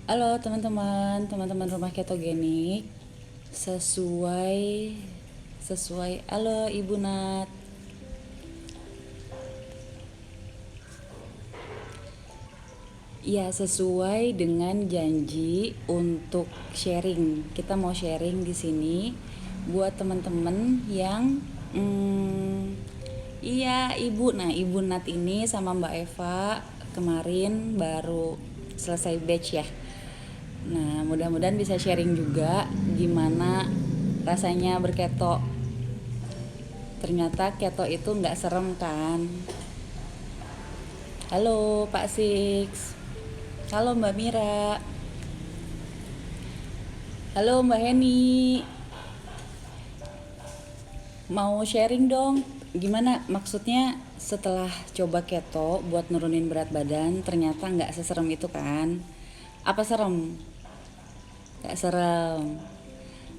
Halo teman-teman rumah ketogenik. Sesuai sesuai halo Ibu Nat. Ya, sesuai dengan janji untuk sharing. Kita mau sharing di sini buat teman-teman yang iya, Ibu. Nah, Ibu Nat ini sama Mbak Eva kemarin baru selesai batch ya. Nah, mudah-mudahan bisa sharing juga gimana rasanya berketo. Ternyata keto itu nggak serem kan? Halo Pak Six. Halo Mbak Mira. Halo Mbak Heni. Mau sharing dong? Gimana maksudnya setelah coba keto buat nurunin berat badan ternyata nggak seserem itu kan? Apa serem? Nggak serem.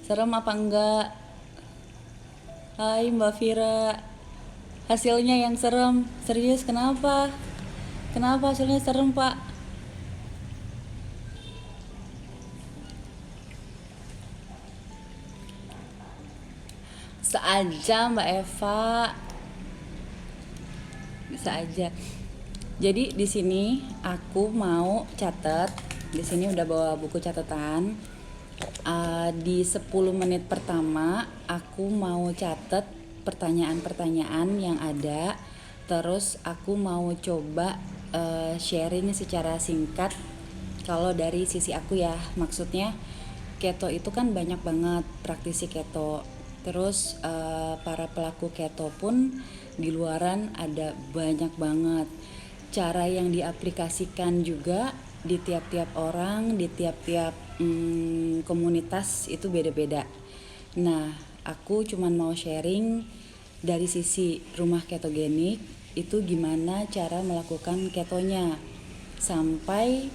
Serem apa enggak? Hai Mbak Vira. Hasilnya yang serem. Serius kenapa? Kenapa hasilnya serem Pak? Bisa aja Mbak Eva. Bisa aja. Jadi di sini aku mau catat. Di sini udah bawa buku catatan. Di 10 menit pertama aku mau catat pertanyaan-pertanyaan yang ada. Terus aku mau coba sharing secara singkat. Kalau dari sisi aku ya, maksudnya keto itu kan banyak banget praktisi keto. Terus para pelaku keto pun di luaran ada banyak banget. Cara yang diaplikasikan juga di tiap-tiap orang, di tiap-tiap komunitas itu beda-beda. Nah, aku cuman mau sharing dari sisi rumah ketogenik itu gimana cara melakukan ketonya sampai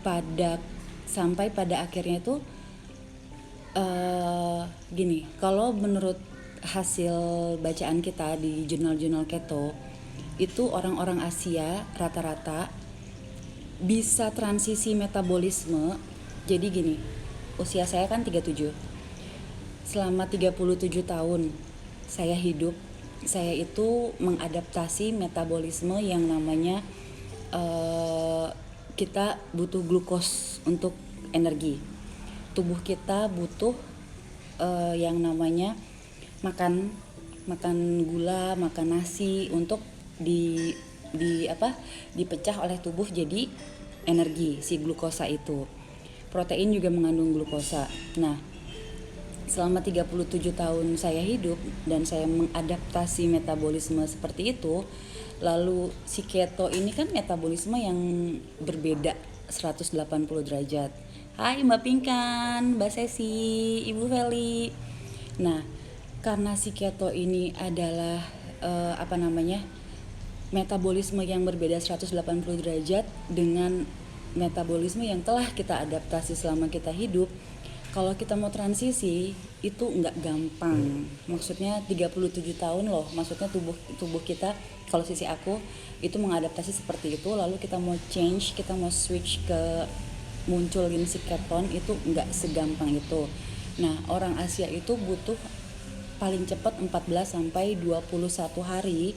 pada akhirnya itu gini, kalau menurut hasil bacaan kita di jurnal-jurnal keto itu orang-orang Asia rata-rata bisa transisi metabolisme. Jadi gini, usia saya kan 37. Selama 37 tahun saya hidup, saya itu mengadaptasi metabolisme yang namanya kita butuh glukos untuk energi. Tubuh kita butuh yang namanya makan gula, makan nasi untuk dipecah oleh tubuh jadi energi si glukosa itu. Protein juga mengandung glukosa. Nah, selama 37 tahun saya hidup dan saya mengadaptasi metabolisme seperti itu, lalu si keto ini kan metabolisme yang berbeda 180 derajat. Hai Mbak Pinkan, Mbak Sesi, Ibu Feli. Nah, karena si keto ini adalah metabolisme yang berbeda 180 derajat dengan metabolisme yang telah kita adaptasi selama kita hidup. Kalau kita mau transisi itu nggak gampang. Maksudnya 37 tahun loh. Maksudnya tubuh kita, kalau sisi aku itu mengadaptasi seperti itu. Lalu kita mau change, kita mau switch ke munculin si keton itu nggak segampang itu. Nah, orang Asia itu butuh paling cepat 14 sampai 21 hari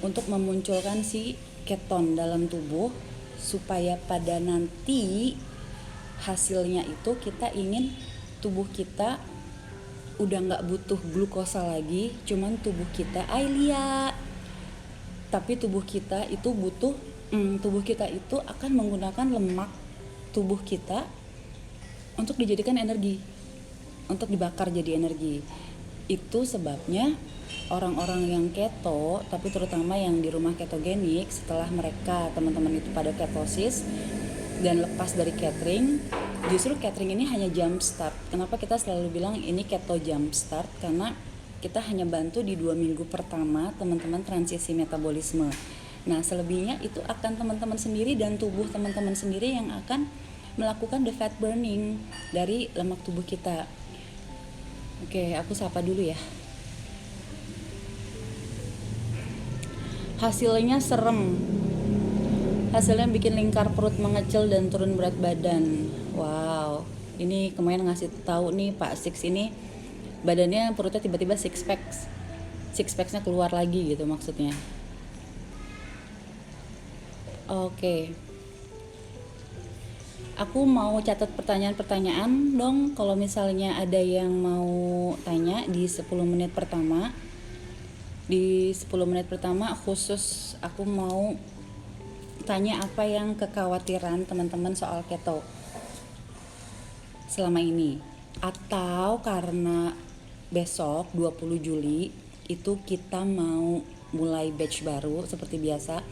untuk memunculkan si keton dalam tubuh supaya pada nanti hasilnya itu kita ingin tubuh kita udah nggak butuh glukosa lagi, cuman tubuh kita tapi tubuh kita itu tubuh kita itu akan menggunakan lemak tubuh kita untuk dijadikan energi, untuk dibakar jadi energi. Itu sebabnya orang-orang yang keto, tapi terutama yang di rumah ketogenik, setelah mereka teman-teman itu pada ketosis dan lepas dari catering, justru catering ini hanya jump start. Kenapa kita selalu bilang ini keto jump start? Karena kita hanya bantu di 2 minggu pertama teman-teman transisi metabolisme. Nah, selebihnya itu akan teman-teman sendiri dan tubuh teman-teman sendiri yang akan melakukan the fat burning dari lemak tubuh kita. Oke, aku sapa dulu ya. Hasilnya serem. Hasilnya bikin lingkar perut mengecil dan turun berat badan. Wow, ini kemarin ngasih tahu nih Pak Six ini badannya perutnya tiba-tiba six packsnya keluar lagi gitu maksudnya. Oke, aku mau catat pertanyaan-pertanyaan dong kalau misalnya ada yang mau tanya di 10 menit pertama. Di 10 menit pertama khusus aku mau tanya apa yang kekhawatiran teman-teman soal keto selama ini. Atau karena besok 20 Juli itu kita mau mulai batch baru seperti biasa.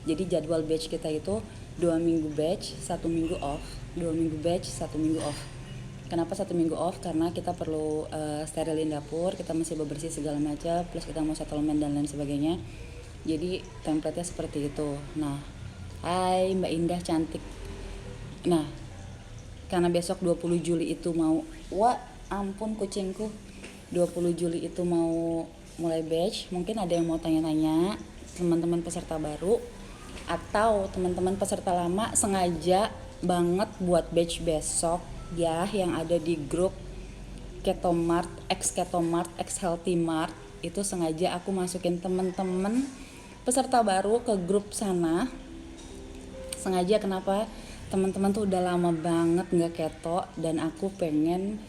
Jadi jadwal batch kita itu 2 minggu batch, 1 minggu off. 2 minggu batch, 1 minggu off. Kenapa 1 minggu off? Karena kita perlu sterilin dapur, kita masih bebersih segala macam, plus kita mau settlement dan lain sebagainya. Jadi template-nya seperti itu. Nah, hai Mbak Indah cantik. Nah, karena besok 20 Juli itu mau, wah ampun kucingku, 20 Juli itu mau mulai batch, mungkin ada yang mau tanya-tanya teman-teman peserta baru atau teman-teman peserta lama sengaja banget buat batch besok ya, yang ada di grup Ketomart, ex Healthy Mart. Itu sengaja aku masukin teman-teman peserta baru ke grup sana. Sengaja kenapa? Teman-teman tuh udah lama banget nggak keto dan aku pengen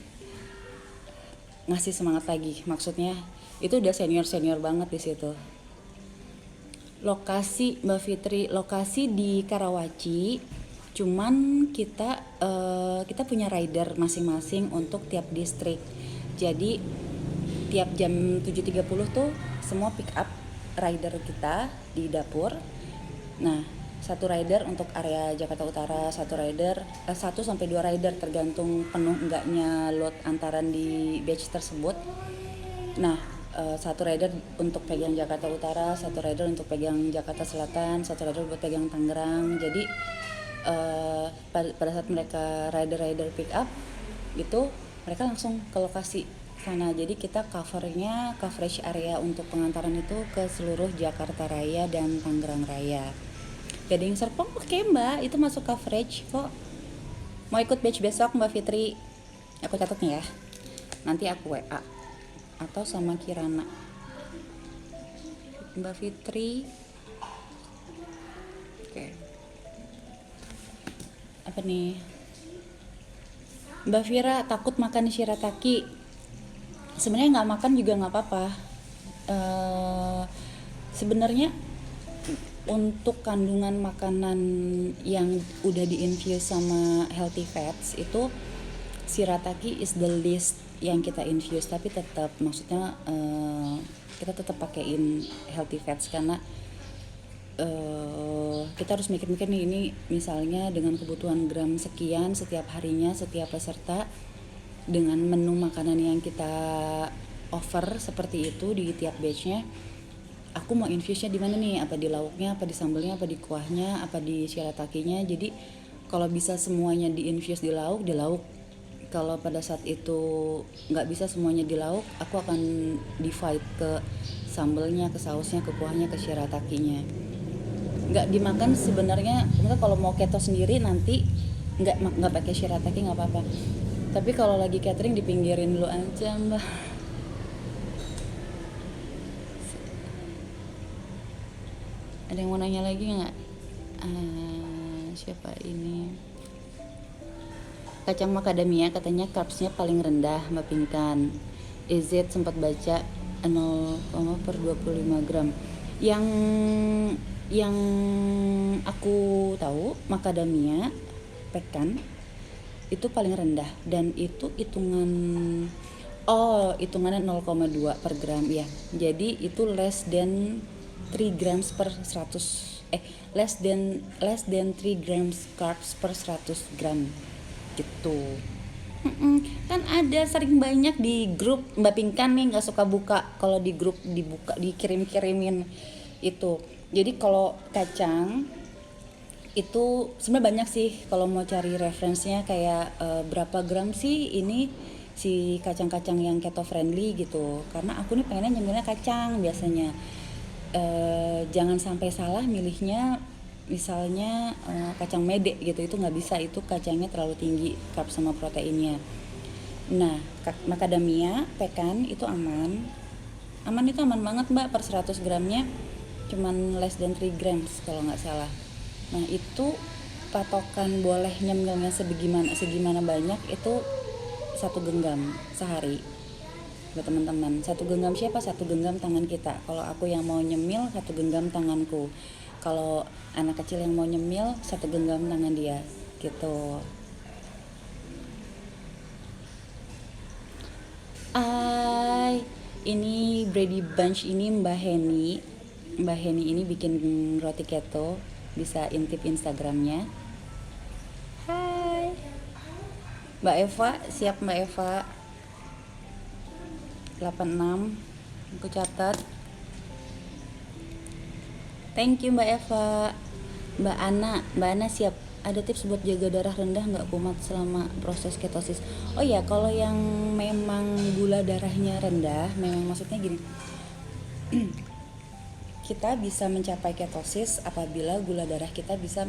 ngasih semangat lagi. Maksudnya itu udah senior banget di situ. Lokasi Mbak Fitri, lokasi di Karawaci. Cuman kita punya rider masing-masing untuk tiap distrik. Jadi tiap jam 7.30 tuh semua pick up rider kita di dapur. Nah, satu rider untuk area Jakarta Utara, satu 1-2 rider tergantung penuh enggaknya load antaran di batch tersebut. Nah, satu rider untuk pegang Jakarta Utara, satu rider untuk pegang Jakarta Selatan, satu rider buat pegang Tangerang. Jadi pada saat mereka rider pick up itu mereka langsung ke lokasi sana. Jadi kita coverage area untuk pengantaran itu ke seluruh Jakarta Raya dan Tangerang Raya. Gading Serpong oke Mbak, itu masuk coverage kok. Mau ikut batch besok Mbak Fitri, aku catat nih ya, nanti aku WA atau sama Kirana. Mbak Fitri oke. Apa nih? Mbak Vira takut makan shirataki. Sebenarnya nggak makan juga nggak apa-apa. Sebenarnya untuk kandungan makanan yang udah diinfuse sama healthy fats itu shirataki is the least yang kita infuse, tapi tetap maksudnya kita tetap pakein healthy fats karena kita harus mikir-mikir nih, ini misalnya dengan kebutuhan gram sekian setiap harinya setiap peserta, dengan menu makanan yang kita offer seperti itu di tiap batchnya, aku mau infuse-nya di mana nih, apa di lauknya, apa di sambelnya, apa di kuahnya, apa di shiratakinya. Jadi kalau bisa semuanya di infuse di lauk. Kalau pada saat itu nggak bisa semuanya di lauk, aku akan divide ke sambelnya, ke sausnya, ke kuahnya, ke shiratakinya. Nggak dimakan sebenarnya. Maksudnya kalau mau keto sendiri nanti nggak pakai shirataki nggak apa-apa. Tapi kalau lagi catering dipinggirin dulu aja Mbak. Ada yang mau nanya lagi nggak? Siapa ini? Kacang macadamia katanya carbsnya paling rendah Mbak Pinkan. Is it sempat baca 0,25 gram. Yang aku tahu macadamia pekan itu paling rendah dan itu hitungannya 0,2 per gram ya. Jadi itu less than 3 grams per 100 less than 3 grams carbs per 100 gram gitu. Kan ada sering banyak di grup Mbak Pinkan nih nggak suka buka, kalau di grup dibuka dikirim-kirimin itu. Jadi kalau kacang itu sebenarnya banyak sih kalau mau cari referensinya, kayak berapa gram sih ini si kacang-kacang yang keto friendly gitu. Karena aku nih pengennya nyemilnya kacang biasanya. Jangan sampai salah milihnya misalnya kacang mede gitu, itu nggak bisa, itu kacangnya terlalu tinggi karb sama proteinnya. Nah, macadamia pekan itu aman. Aman itu aman banget mbak, per 100 gramnya cuman less than 3 grams kalau nggak salah. Nah itu patokan boleh nyemilnya segimana banyak itu 1 genggam sehari buat teman-teman. 1 genggam siapa? 1 genggam tangan kita. Kalau aku yang mau nyemil 1 genggam tanganku. Kalau anak kecil yang mau nyemil 1 genggam tangan dia gitu. Ini Brady Bunch ini Mbak Heni ini bikin roti keto, bisa intip Instagramnya. Hai Mbak Eva, siap Mbak Eva 86, aku catat. Thank you Mbak Eva. Mbak Ana siap. Ada tips buat jaga darah rendah nggak kumat selama proses ketosis? Oh ya, kalau yang memang gula darahnya rendah, memang maksudnya gini, kita bisa mencapai ketosis apabila gula darah kita bisa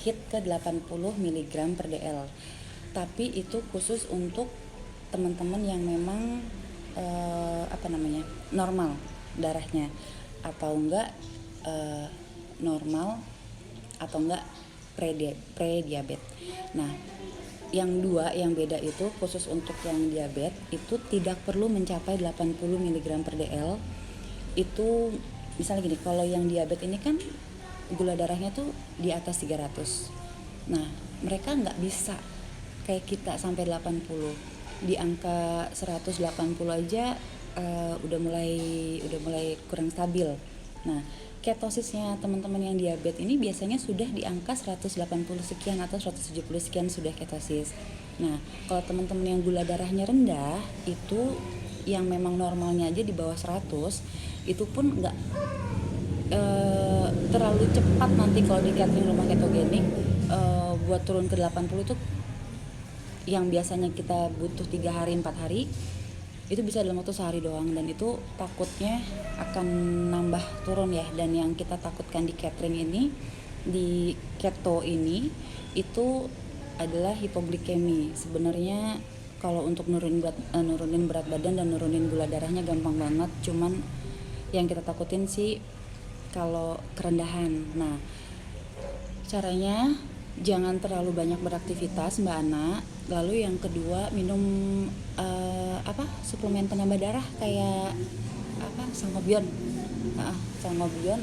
hit ke 80 mg per dl. Tapi itu khusus untuk teman-teman yang memang normal darahnya, atau enggak normal, atau enggak pre-diabetes. Nah, yang beda itu khusus untuk yang diabetes itu tidak perlu mencapai 80 mg per dl. Itu misalnya gini, kalau yang diabetes ini kan gula darahnya tuh di atas 300. Nah, mereka nggak bisa kayak kita sampai 80. Di angka 180 aja udah mulai kurang stabil. Nah, ketosisnya teman-teman yang diabetes ini biasanya sudah di angka 180 sekian atau 170 sekian sudah ketosis. Nah, kalau teman-teman yang gula darahnya rendah itu yang memang normalnya aja di bawah 100, itu pun nggak terlalu cepat nanti kalau di catering rumah ketogenik buat turun ke 80 itu yang biasanya kita butuh 3 hari 4 hari itu bisa dalam waktu sehari doang, dan itu takutnya akan nambah turun ya. Dan yang kita takutkan di catering ini, di keto ini, itu adalah hipoglikemi. Sebenarnya kalau untuk nurunin berat badan dan nurunin gula darahnya gampang banget, cuman yang kita takutin sih kalau kerendahan. Nah, caranya jangan terlalu banyak beraktivitas Mbak Ana. Lalu yang kedua, minum suplemen penambah darah kayak sangobion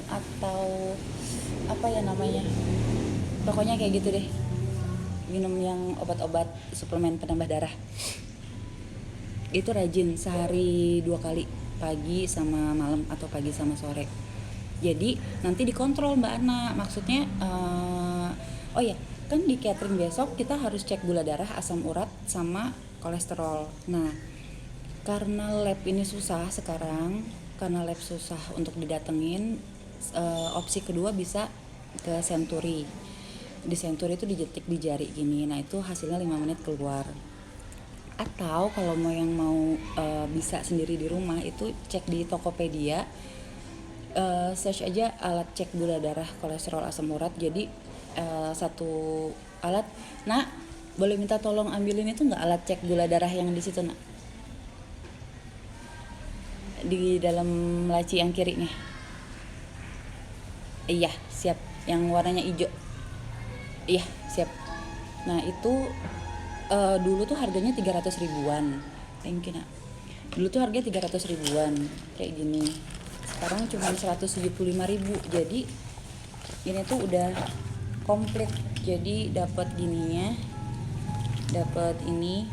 atau apa ya namanya, pokoknya kayak gitu deh. Minum yang obat-obat suplemen penambah darah itu rajin, sehari 2 kali, pagi sama malam atau pagi sama sore. Jadi nanti dikontrol Mbak Ana, maksudnya oh ya, kan di catering besok kita harus cek gula darah, asam urat, sama kolesterol. Nah, karena lab ini susah sekarang, karena lab susah untuk didatengin, opsi kedua bisa ke Century. Di Century itu dijetik di jari gini, nah itu hasilnya 5 menit keluar. Atau kalau mau bisa sendiri di rumah, itu cek di Tokopedia, search aja alat cek gula darah, kolesterol, asam urat. Jadi satu alat. Nah, boleh minta tolong ambilin itu nggak alat cek gula darah yang di situ nak, di dalam laci yang kiri nih. Iya siap, yang warnanya hijau. Iya siap. Nah itu dulu tuh harganya 300 ribuan. Thank you nak. Dulu tuh harganya 300 ribuan kayak gini, sekarang cuma 175 ribu. Jadi ini tuh udah komplit. Jadi dapat gininya, dapat ini,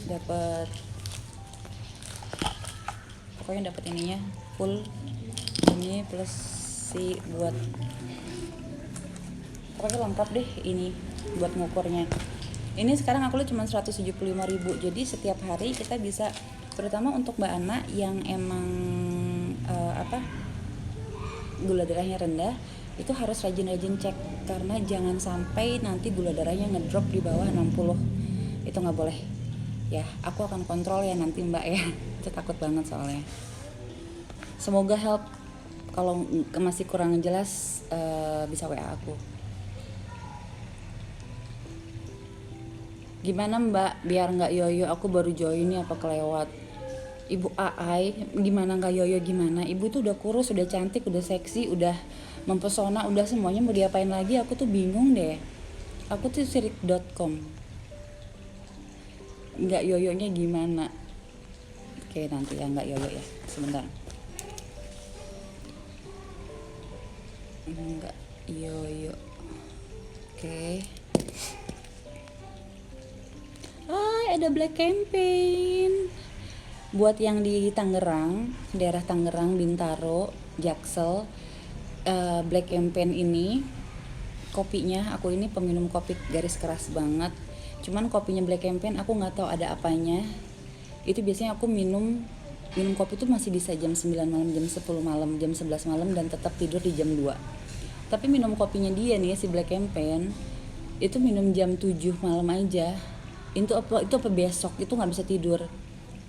dapat pokoknya dapat ininya full ini, plus si buat pokoknya lengkap deh ini buat ngukurnya. Ini sekarang aku lihat cuma 175 ribu. Jadi setiap hari kita bisa, terutama untuk Mbak Ana yang emang gula darahnya rendah, itu harus rajin-rajin cek, karena jangan sampai nanti gula darahnya ngedrop di bawah 60. Itu nggak boleh ya. Aku akan kontrol ya nanti Mbak ya. Itu takut banget soalnya. Semoga help Kalau masih kurang jelas bisa WA aku. Gimana Mbak, biar nggak yoyo, aku baru join nih apa kelewat. Ibu Aai, gimana nggak yoyo gimana? Ibu tuh udah kurus, udah cantik, udah seksi, udah mempesona, udah semuanya, mau diapain lagi? Aku tuh bingung deh. Aku tuh sirik.com. Nggak yoyonya gimana? Oke, nanti ya nggak yoyo ya. Sebentar. Nggak yoyo. Oke. Ada Black Campaign. Buat yang di Tangerang, daerah Tangerang, Bintaro, Jaksel, Black Campaign ini kopinya, aku ini peminum kopi garis keras banget. Cuman kopinya Black Campaign aku nggak tahu ada apanya. Itu biasanya aku minum kopi itu masih bisa jam 9 malam, jam 10 malam, jam 11 malam, dan tetap tidur di jam 2. Tapi minum kopinya dia nih, si Black Campaign, itu minum jam 7 malam aja. Itu apa besok itu nggak bisa tidur.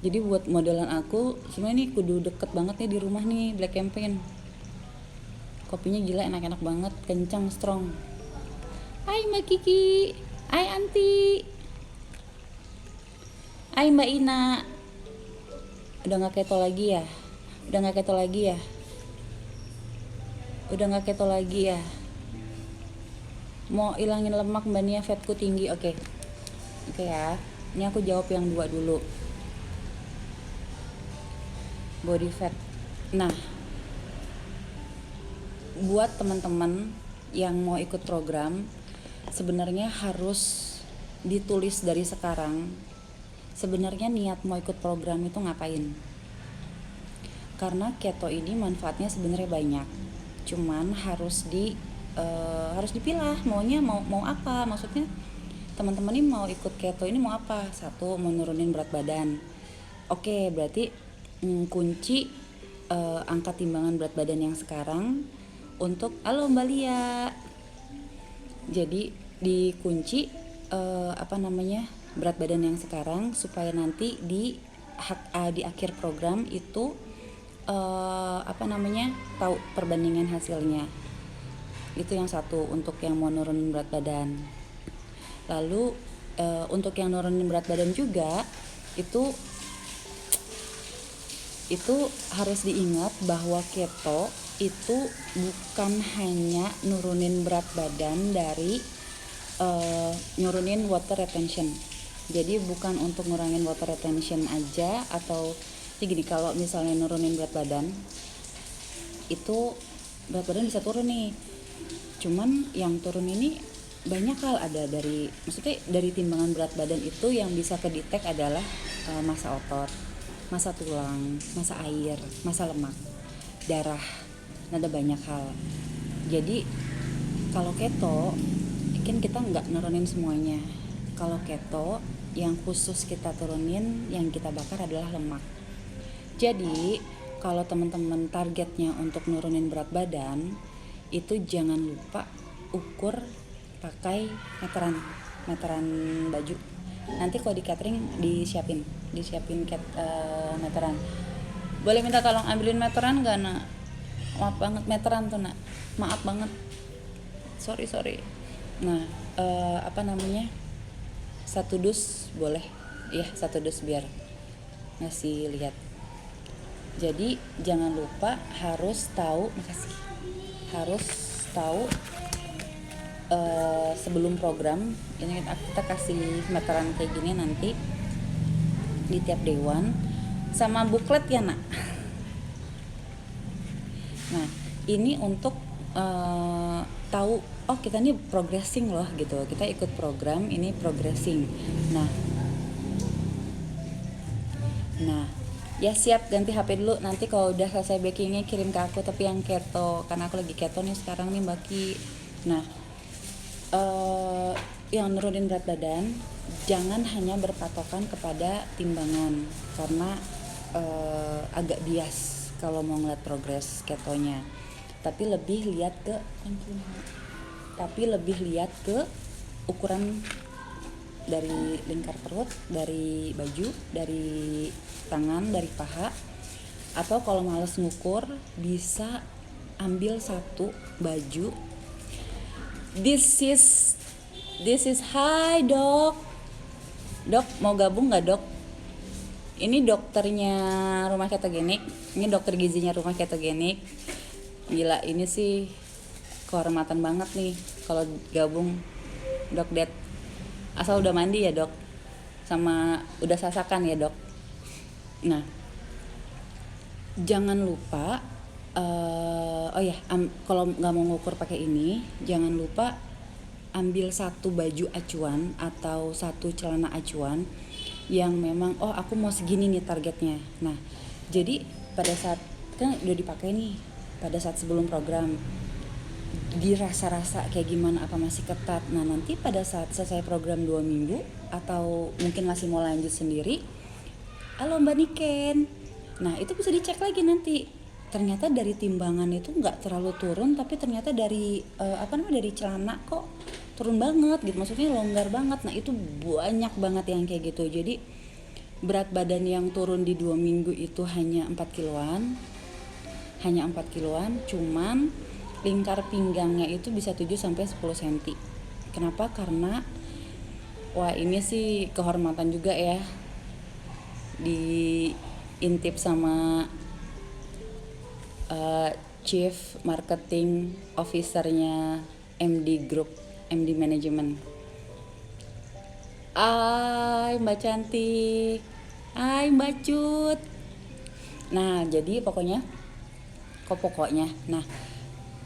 Jadi buat modelan aku sebenarnya ini kudu deket banget nih di rumah nih Black Campaign. Kopinya gila, enak-enak banget, kencang, strong. Hai Mbak Kiki, hai Anti, hai Mbak Ina. Udah nggak keto lagi ya? Udah nggak keto lagi ya? Udah nggak keto lagi ya? Mau ilangin lemak Mbak Nia, fatku tinggi. Oke ya, ini aku jawab yang 2 dulu. Body fat. Nah, buat teman-teman yang mau ikut program, sebenarnya harus ditulis dari sekarang. Sebenarnya niat mau ikut program itu ngapain? Karena keto ini manfaatnya sebenarnya banyak. Cuman harus dipilah maunya mau apa. Maksudnya teman-teman ini mau ikut keto ini mau apa? 1, mau nurunin berat badan. Oke, berarti kunci angkat timbangan berat badan yang sekarang untuk halo Mbak Lia. Jadi dikunci berat badan yang sekarang supaya nanti di akhir program itu tahu perbandingan hasilnya. Itu yang 1 untuk yang mau nurunin berat badan. Lalu untuk yang nurunin berat badan juga itu harus diingat bahwa keto itu bukan hanya nurunin berat badan dari nurunin water retention. Jadi bukan untuk ngurangin water retention aja, atau gini, kalau misalnya nurunin berat badan itu berat badan bisa turun nih. Cuman yang turun ini banyak hal, ada maksudnya dari timbangan berat badan itu yang bisa kedetek adalah massa otot, massa tulang, massa air, massa lemak, darah, ada banyak hal. Jadi kalau keto kan kita nggak nurunin semuanya. Kalau keto yang khusus kita turunin, yang kita bakar adalah lemak. Jadi kalau teman-teman targetnya untuk nurunin berat badan, itu jangan lupa ukur pakai meteran baju. Nanti kalau di catering disiapin meteran. Boleh minta tolong ambilin meteran nggak nak? Maaf banget, meteran tuh nak, maaf banget, sorry. Nah 1 dus boleh ya, 1 dus biar ngasih lihat. Jadi jangan lupa harus tahu sebelum program ini kita kasih meteran kayak gini nanti di tiap dewan sama buklet ya nak. Nah ini untuk tahu kita nih progressing loh gitu, kita ikut program ini progressing. Nah ya siap, ganti HP dulu, nanti kalau udah selesai bakingnya kirim ke aku, tapi yang keto, karena aku lagi keto nih sekarang nih Mbak Ki. Nah yang nurunin berat badan jangan hanya berpatokan kepada timbangan, karena agak bias kalau mau ngeliat progres ketonya, tapi lebih lihat ke ukuran dari lingkar perut, dari baju, dari tangan, dari paha. Atau kalau males ngukur bisa ambil satu baju. This is hi dok. Dok mau gabung nggak dok? Ini dokternya rumah ketogenik. Ini dokter gizinya rumah ketogenik. Gila, ini sih kehormatan banget nih kalau gabung dok Det. Asal udah mandi ya dok, sama udah sasakan ya dok. Nah, jangan lupa kalau nggak mau ngukur pakai ini, jangan lupa ambil satu baju acuan atau satu celana acuan yang memang aku mau segini nih targetnya. Nah, jadi pada saat kan udah dipakai nih, pada saat sebelum program dirasa-rasa kayak gimana, apa masih ketat. Nah, nanti pada saat selesai program 2 minggu atau mungkin masih mau lanjut sendiri, halo Mbak Niken. Nah, itu bisa dicek lagi nanti. Ternyata dari timbangan itu nggak terlalu turun, tapi ternyata dari dari celana kok turun banget gitu, maksudnya longgar banget. Nah, itu banyak banget yang kayak gitu. Jadi berat badan yang turun di 2 minggu itu hanya 4 kiloan, cuman lingkar pinggangnya itu bisa 7-10 cm. Kenapa? Karena ini sih kehormatan juga ya, diintip sama Chief Marketing Officer-nya MD Group, MD Management. Hai Mbak Cantik, hai Mbak Cut. Nah, jadi pokoknya, nah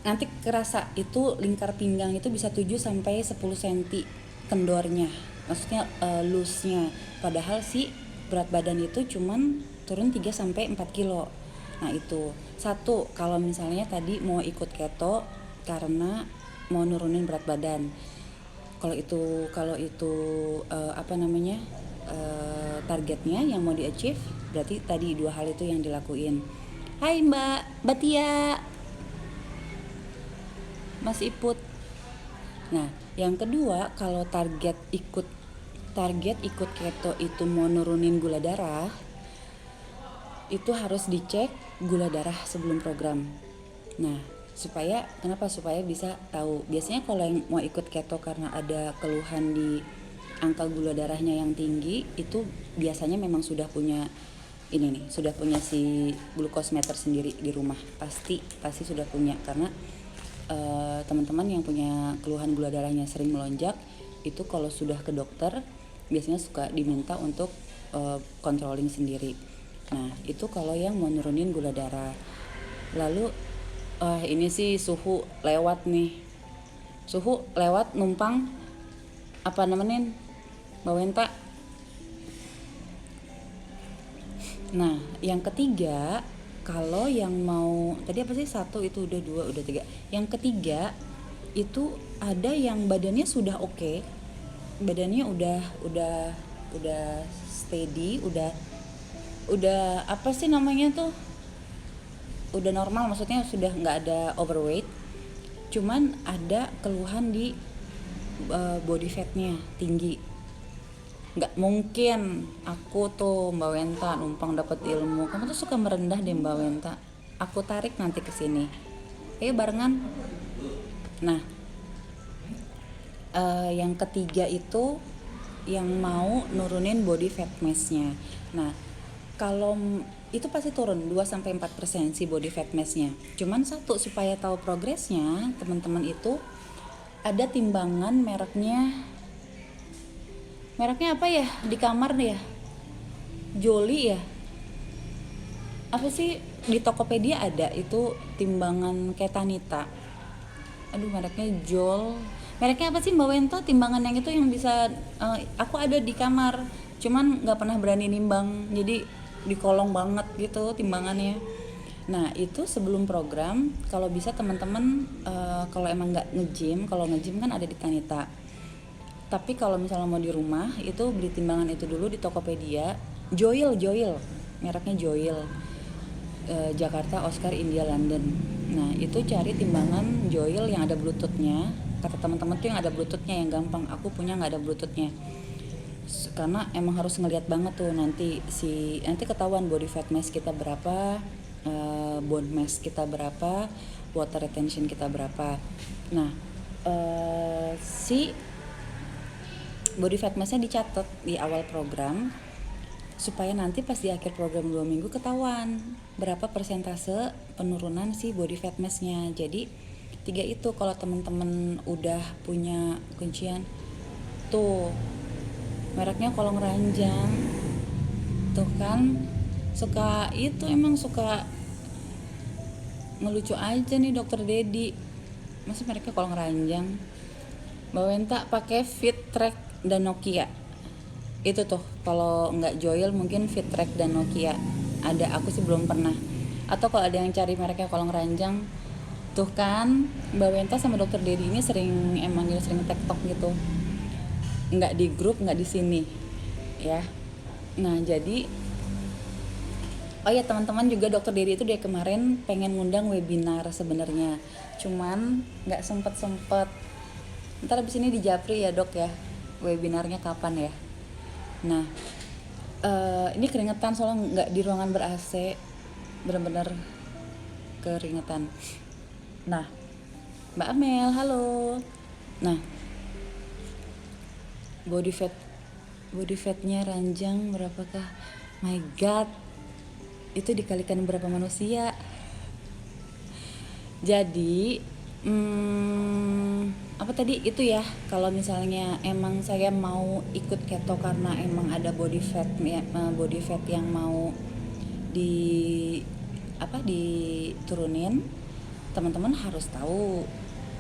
nanti kerasa itu lingkar pinggang itu bisa 7-10 cm kendornya, maksudnya loose-nya. Padahal si berat badan itu cuman turun 3-4 kilo. Nah, itu satu, kalau misalnya tadi mau ikut keto karena mau nurunin berat badan. Kalau itu targetnya yang mau di-achieve, berarti tadi 2 hal itu yang dilakuin. Hai Mbak Tia, Mas Iput. Nah, yang kedua, kalau target ikut keto itu mau nurunin gula darah, itu harus dicek gula darah sebelum program. Nah, supaya bisa tahu. Biasanya kalau yang mau ikut keto karena ada keluhan di angka gula darahnya yang tinggi, itu biasanya memang sudah punya si glukometer sendiri di rumah. Pasti sudah punya, karena teman-teman yang punya keluhan gula darahnya sering melonjak, itu kalau sudah ke dokter biasanya suka diminta untuk controlling sendiri. Nah, itu kalau yang mau nurunin gula darah. Lalu ini sih suhu lewat numpang nemenin Mbak Wenta. Nah, yang ketiga, kalau yang mau tadi apa sih, 1 itu udah, 2 udah, 3. Yang ketiga itu ada yang badannya sudah oke, badannya udah steady, udah udah normal, maksudnya sudah nggak ada overweight, cuman ada keluhan di body fatnya tinggi. Nggak mungkin aku tuh Mbak Wenta numpang dapat ilmu. Kamu tuh suka merendah deh Mbak Wenta. Aku tarik nanti ke sini. Barengan. Nah, yang ketiga itu yang mau nurunin body fat mass-nya. Nah, kalau itu pasti turun 2-4% si body fat mass-nya. Cuman satu, supaya tahu progresnya, teman-teman itu ada timbangan mereknya apa ya di kamar ya, Joli ya, apa sih, di Tokopedia ada itu timbangan Ketanita. Aduh, mereknya mereknya apa sih Mbak Wento, timbangan yang itu yang bisa aku ada di kamar, cuman nggak pernah berani nimbang, jadi dikolong banget gitu timbangannya. Nah, itu sebelum program kalau bisa teman-teman kalau emang nggak nge-gym, kalau nge-gym kan ada di Tanita. Tapi kalau misalnya mau di rumah, itu beli timbangan itu dulu di Tokopedia. Joil, mereknya Joil, Jakarta, Oscar, India, London. Nah, itu cari timbangan Joil yang ada bluetoothnya. Kata teman-teman tuh yang ada bluetoothnya yang gampang. Aku punya nggak ada bluetoothnya, karena emang harus ngelihat banget tuh nanti ketahuan body fat mass kita berapa, bone mass kita berapa, water retention kita berapa. Nah, si body fat mass-nya dicatat di awal program supaya nanti pas di akhir program 2 minggu ketahuan berapa persentase penurunan si body fat mass-nya. Jadi 3 itu kalau teman-teman udah punya kuncian tuh, mereknya kolong ranjang tuh kan, suka itu emang suka ngelucu aja nih dokter Dedi, masa mereka kolong ranjang. Mbak Wenta pakai Fit Track dan Nokia itu tuh, kalau nggak Joil mungkin Fit Track dan Nokia ada, aku sih belum pernah. Atau kalau ada yang cari mereknya kolong ranjang tuh kan, Mbak Wenta sama dokter Dedi ini sering tektok gitu, nggak di grup, nggak di sini ya. Nah jadi oh ya teman-teman juga, dokter Dedi itu dia kemarin pengen ngundang webinar sebenarnya, cuman nggak sempet. Ntar abis ini di Japri ya dok ya, webinarnya kapan ya. Nah ini keringetan soalnya nggak di ruangan ber AC, bener-bener keringetan. Nah Mbak Amel, halo. Nah body fatnya ranjang berapakah? My god, itu dikalikan berapa manusia. Jadi apa tadi itu ya, kalau misalnya emang saya mau ikut keto karena emang ada body fat yang mau diturunin, teman-teman harus tahu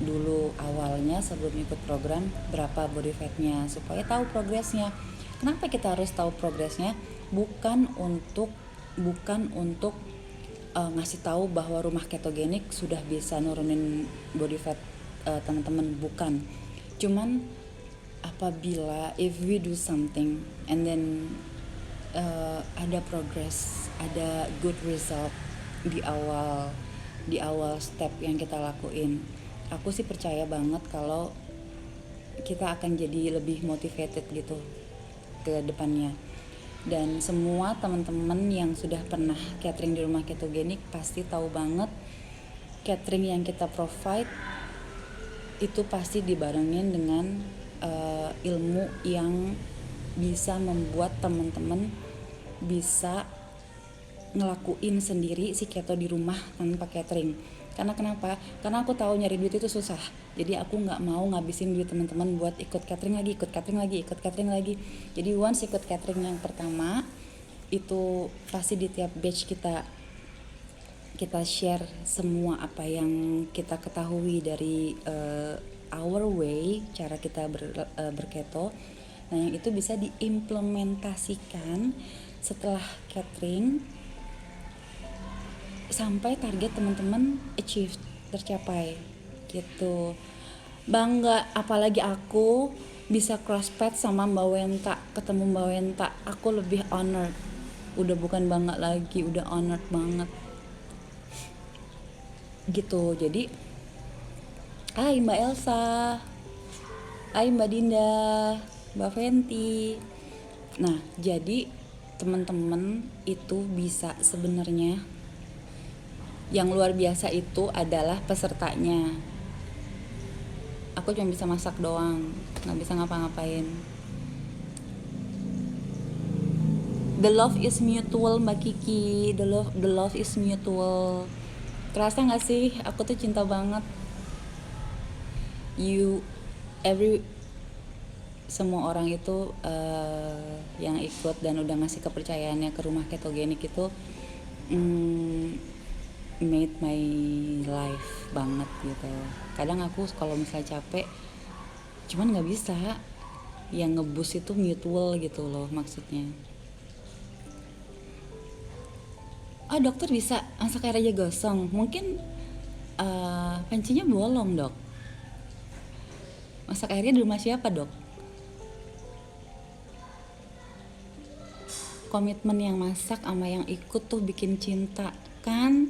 dulu awalnya sebelum ikut program berapa body fatnya supaya tahu progresnya. Kenapa kita harus tahu progresnya? Bukan untuk ngasih tahu bahwa rumah ketogenik sudah bisa nurunin body fat teman-teman, bukan. Cuman apabila if we do something and then ada progress, ada good result di awal step yang kita lakuin, aku sih percaya banget kalau kita akan jadi lebih motivated gitu ke depannya. Dan semua teman-teman yang sudah pernah catering di rumah ketogenik pasti tahu banget catering yang kita provide itu pasti dibarengin dengan ilmu yang bisa membuat teman-teman bisa ngelakuin sendiri si keto di rumah tanpa catering. Karena kenapa? Karena aku tahu nyari duit itu susah. Jadi aku nggak mau ngabisin duit teman-teman buat ikut catering lagi. Jadi once ikut catering yang pertama itu pasti di tiap batch kita share semua apa yang kita ketahui dari our way, cara kita berketo. Nah yang itu bisa diimplementasikan setelah catering sampai target teman-teman tercapai gitu. Bangga, apalagi aku bisa crossfit sama Mbak Wenta, ketemu Mbak Wenta, aku lebih honored. Udah bukan bangga lagi, udah honored banget gitu. Jadi hai Mbak Elsa, hai Mbak Dinda, Mbak Fenti. Nah jadi teman-teman itu bisa, sebenarnya yang luar biasa itu adalah pesertanya. Aku cuma bisa masak doang, nggak bisa ngapa-ngapain. The love is mutual Mbak Kiki, the love is mutual. Kerasa nggak sih? Aku tuh cinta banget. Semua orang itu yang ikut dan udah ngasih kepercayaannya ke rumah ketogenik itu made my life banget gitu. Kadang aku kalau misalnya capek cuman nggak bisa, yang ngebus itu mutual gitu loh maksudnya. Dokter bisa masak air aja gosong, mungkin pancinya bolong dok. Masak airnya di rumah siapa dok? Komitmen yang masak sama yang ikut tuh bikin cinta kan?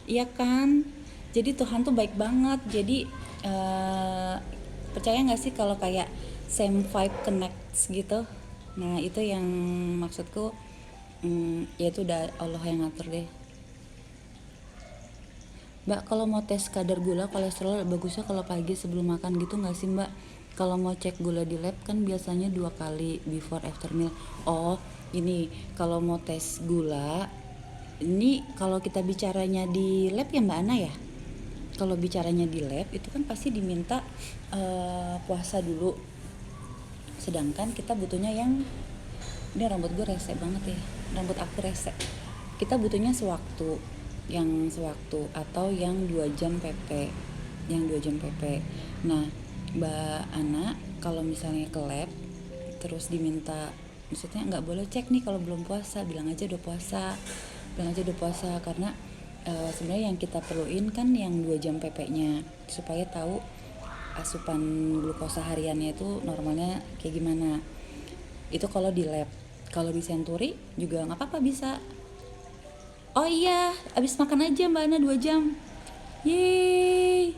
Iya kan? Jadi Tuhan tuh baik banget. Jadi percaya nggak sih kalau kayak same vibe connects gitu? Nah itu yang maksudku, ya itu udah Allah yang ngatur deh. Mbak, kalau mau tes kadar gula kolesterol bagusnya kalau pagi sebelum makan gitu nggak sih Mbak? Kalau mau cek gula di lab kan biasanya 2 kali before after meal. Oh, ini kalau mau tes gula, ini kalau kita bicaranya di lab ya Mbak Ana ya? Kalau bicaranya di lab itu kan pasti diminta puasa dulu. Sedangkan kita butuhnya yang, ini rambut gue rese banget ya, rambut aku rese. Kita butuhnya sewaktu atau yang 2 jam PP, yang 2 jam PP. Nah Mbak Ana kalau misalnya ke lab terus diminta, maksudnya nggak boleh cek nih kalau belum puasa, bilang aja udah puasa, karena sebenarnya yang kita perluin kan yang 2 jam PP-nya supaya tahu asupan glukosa hariannya itu normalnya kayak gimana. Itu kalau di lab. Kalau di Century juga nggak apa-apa, bisa. Oh iya, abis makan aja Mbak Ana 2 jam. Yeay.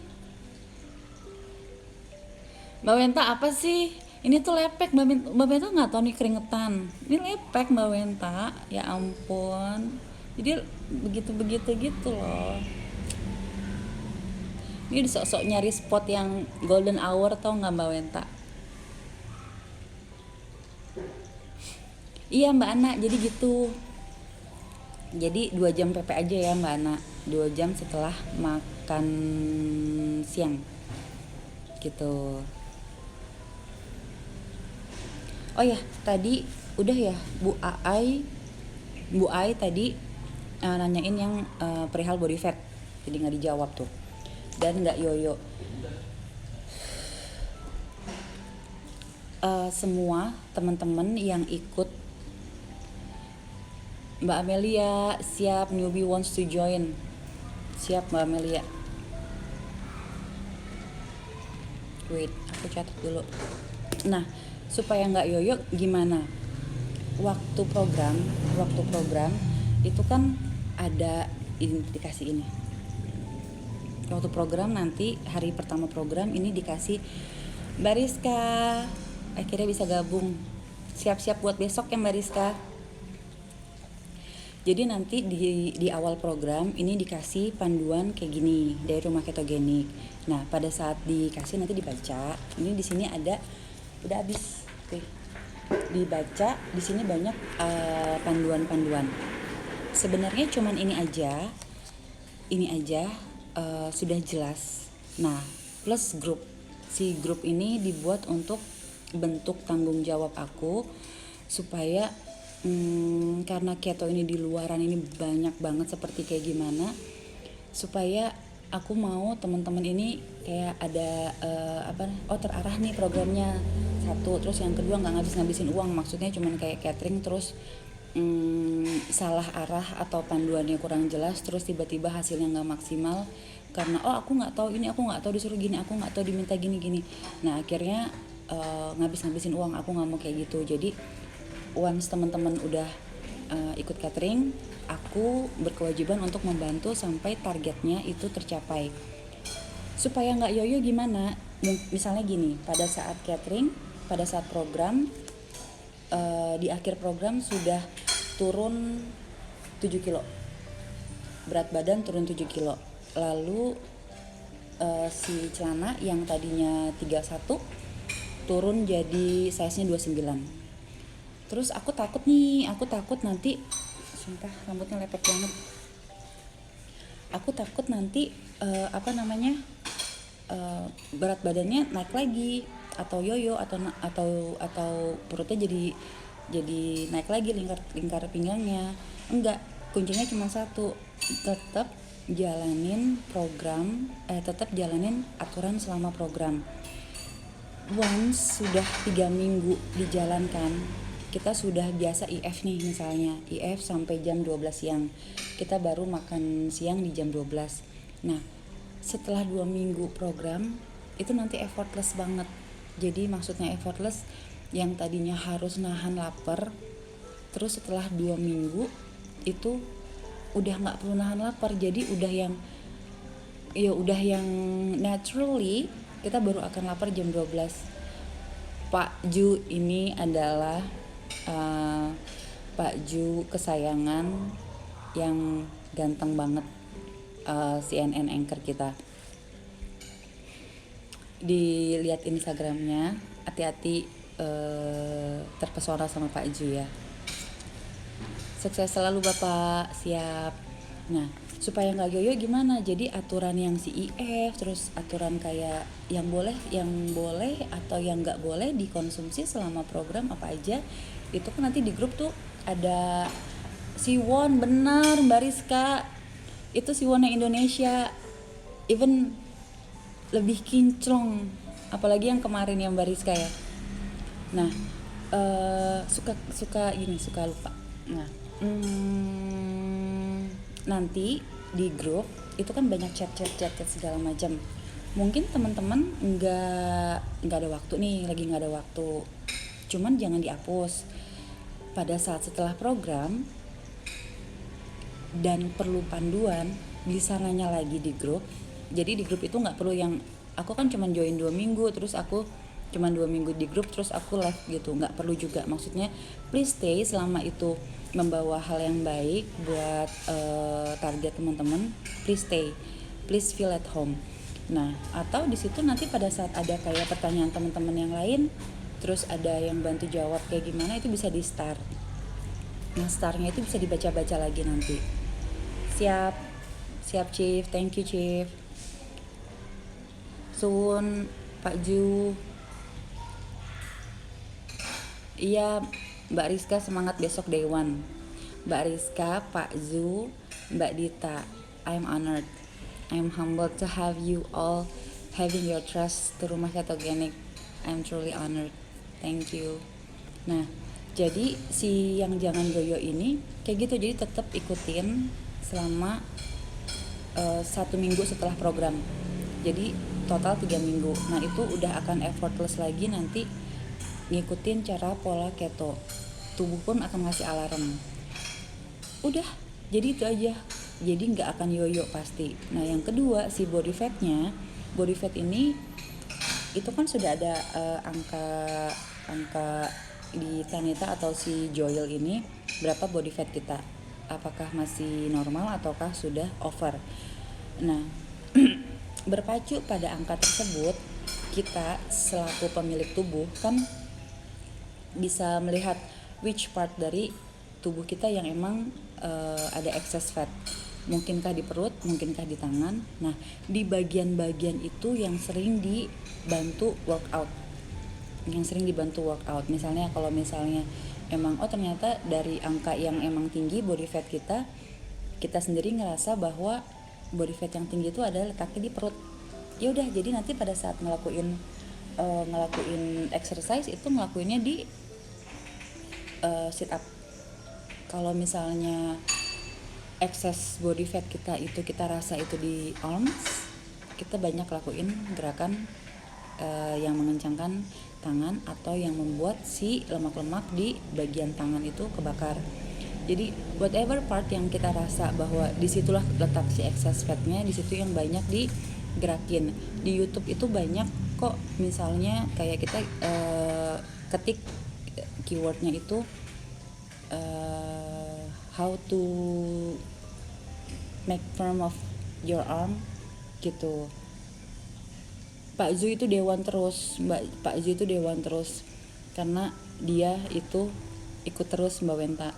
Mbak Wenta apa sih? Ini tuh lepek, Mbak Wenta nggak tahu nih keringetan. Ini lepek Mbak Wenta, ya ampun. Jadi begitu-begitu gitu loh. Ini sok-sok nyari spot yang golden hour, tau nggak Mbak Wenta? Iya Mbak Ana, jadi gitu. Jadi 2 jam PP aja ya Mbak Ana, 2 jam setelah makan siang gitu. Oh ya, tadi udah ya Bu Ai tadi nanyain yang perihal body fat, jadi nggak dijawab tuh, dan nggak yoyo. Semua teman-teman yang ikut, Mbak Amelia siap, newbie wants to join, siap Mbak Amelia. Wait, aku catat dulu. Nah, supaya nggak yoyo gimana? Waktu program itu kan ada indikasi ini. Waktu program nanti hari pertama program ini dikasih Mbak Rizka, akhirnya bisa gabung. Siap-siap buat besok ya Mbak Rizka. Jadi nanti di awal program ini dikasih panduan kayak gini dari rumah ketogenik. Nah pada saat dikasih nanti dibaca. Ini di sini ada, udah habis, oke. Dibaca di sini banyak panduan-panduan. Sebenarnya cuman ini aja sudah jelas. Nah plus grup, si grup ini dibuat untuk bentuk tanggung jawab aku supaya karena keto ini di luaran ini banyak banget seperti kayak gimana, supaya aku mau teman-teman ini kayak ada terarah nih programnya. Satu, terus yang kedua nggak ngabisin uang, maksudnya cuman kayak catering terus salah arah atau panduannya kurang jelas, terus tiba-tiba hasilnya nggak maksimal karena aku nggak tahu ini, aku nggak tahu disuruh gini, aku nggak tahu diminta gini. Nah akhirnya ngabisin uang. Aku nggak mau kayak gitu. Jadi once teman-teman udah ikut catering, aku berkewajiban untuk membantu sampai targetnya itu tercapai. Supaya nggak yoyo gimana? Misalnya gini, pada saat catering, pada saat program, di akhir program sudah turun 7 kilo. Berat badan turun 7 kilo. Lalu si celana yang tadinya 31 turun jadi size-nya 29. Terus aku takut nanti, sumpah rambutnya lepek banget. Aku takut nanti berat badannya naik lagi, atau yoyo, atau perutnya jadi naik lagi, lingkar pinggangnya. Enggak, kuncinya cuma satu, tetap jalanin aturan selama program. Once sudah 3 minggu dijalankan, kita sudah biasa IF nih, misalnya IF sampai jam 12 siang, kita baru makan siang di jam 12. Nah setelah 2 minggu program itu nanti effortless banget. Jadi maksudnya effortless, yang tadinya harus nahan lapar, terus setelah 2 minggu itu udah gak perlu nahan lapar. Jadi udah yang naturally kita baru akan lapar jam 12. Pak Ju ini adalah Pak Ju kesayangan yang ganteng banget. CNN anchor kita. Dilihat Instagramnya, hati-hati terpesona sama Pak Ju ya. Sukses selalu Bapak, siap. Nah, supaya nggak yoyo gimana? Jadi aturan yang CIF, terus aturan kayak yang boleh atau yang nggak boleh dikonsumsi selama program apa aja, itu kan nanti di grup tuh ada Siwon, benar Mbak Rizka, itu Siwonnya Indonesia, even lebih kinclong, apalagi yang kemarin yang Mbak Rizka ya. Nah, suka lupa. Nah, nanti di grup itu kan banyak chat segala macam. Mungkin teman-teman nggak ada waktu nih, lagi nggak ada waktu. Cuman jangan dihapus. Pada saat setelah program dan perlu panduan, bisa nanya lagi di grup. Jadi di grup itu nggak perlu yang aku kan cuma join 2 minggu terus aku cuma 2 minggu di grup terus aku left gitu, nggak perlu juga. Maksudnya please stay selama itu membawa hal yang baik buat target teman-teman, please stay, please feel at home. Nah, atau di situ nanti pada saat ada kayak pertanyaan teman-teman yang lain, terus ada yang bantu jawab kayak gimana, itu bisa di start. Nah, startnya itu bisa dibaca-baca lagi nanti. Siap Chief, thank you Chief. Sun, Pak Ju. Iya, Mbak Rizka semangat besok day one. Mbak Rizka, Pak Zu, Mbak Dita, I'm honored. I'm humbled to have you all having your trust to Rumah Ketogenik. I'm truly honored. Thank you. Nah, jadi si yang jangan goyo ini kayak gitu, jadi tetap ikutin selama 1 minggu setelah program. Jadi total 3 minggu. Nah, itu udah akan effortless lagi nanti ngikutin cara pola keto. Tubuh pun akan ngasih alarm. Udah, jadi itu aja. Jadi nggak akan yoyo pasti. Nah, yang kedua si body fatnya, body fat ini itu kan sudah ada angka di Tanita atau si Joel ini berapa body fat kita. Apakah masih normal ataukah sudah over. Nah, berpacu pada angka tersebut, kita selaku pemilik tubuh kan bisa melihat which part dari tubuh kita yang emang ada excess fat. Mungkinkah di perut, mungkinkah di tangan. Nah, di bagian-bagian itu yang sering dibantu workout. Misalnya kalau misalnya emang ternyata dari angka yang emang tinggi body fat kita sendiri ngerasa bahwa body fat yang tinggi itu adalah letaknya di perut. Ya udah, jadi nanti pada saat ngelakuin exercise itu ngelakuinnya di sit up. Kalau misalnya excess body fat kita rasa itu di arms, kita banyak lakuin gerakan yang mengencangkan tangan atau yang membuat si lemak-lemak di bagian tangan itu kebakar. Jadi whatever part yang kita rasa bahwa disitulah letak si excess fatnya, disitu yang banyak digerakin. Di YouTube itu banyak kok, misalnya kayak kita ketik keywordnya itu how to make firm of your arm gitu. Pak Zu itu dewan terus, Pak Zu itu dewan terus karena dia itu ikut terus Mbak Wenta.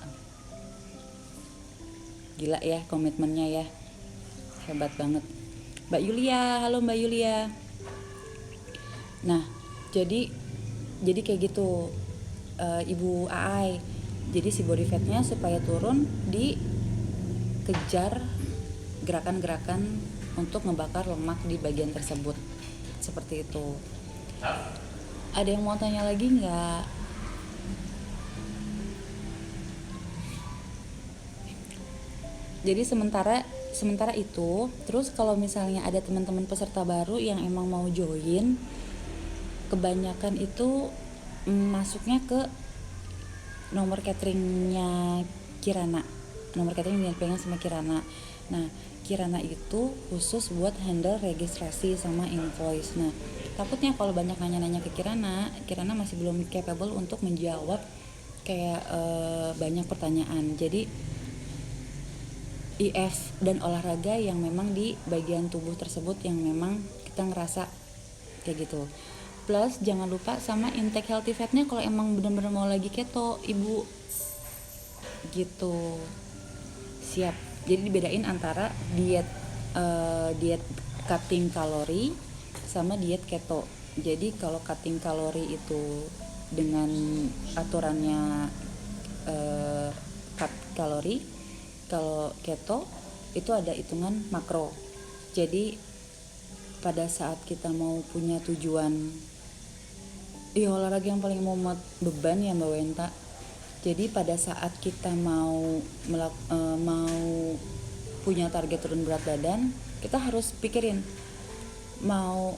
Gila ya komitmennya ya, hebat banget. Mbak Yulia, halo Mbak Yulia. Nah, jadi kayak gitu Ibu Aai. Jadi si body fatnya supaya turun dikejar gerakan-gerakan untuk ngebakar lemak di bagian tersebut. Seperti itu. Ada yang mau tanya lagi nggak? Jadi sementara itu, terus kalau misalnya ada teman-teman peserta baru yang emang mau join, kebanyakan itu masuknya ke nomor cateringnya Kirana. Nomor catering yang dipegang sama Kirana. Nah, Kirana itu khusus buat handle registrasi sama invoice. Nah, takutnya kalau banyak nanya-nanya ke Kirana masih belum capable untuk menjawab kayak banyak pertanyaan. Jadi IF dan olahraga yang memang di bagian tubuh tersebut yang memang kita ngerasa kayak gitu. Plus jangan lupa sama intake healthy fatnya kalau emang benar-benar mau lagi keto ibu gitu. Siap. Jadi dibedain antara diet cutting kalori sama diet keto. Jadi kalau cutting kalori itu dengan aturannya cut kalori, kalau keto itu ada hitungan makro. Jadi pada saat kita mau punya tujuan olahraga yang paling mumet beban ya Mbak Wenta. Jadi pada saat kita mau punya target turun berat badan, kita harus pikirin mau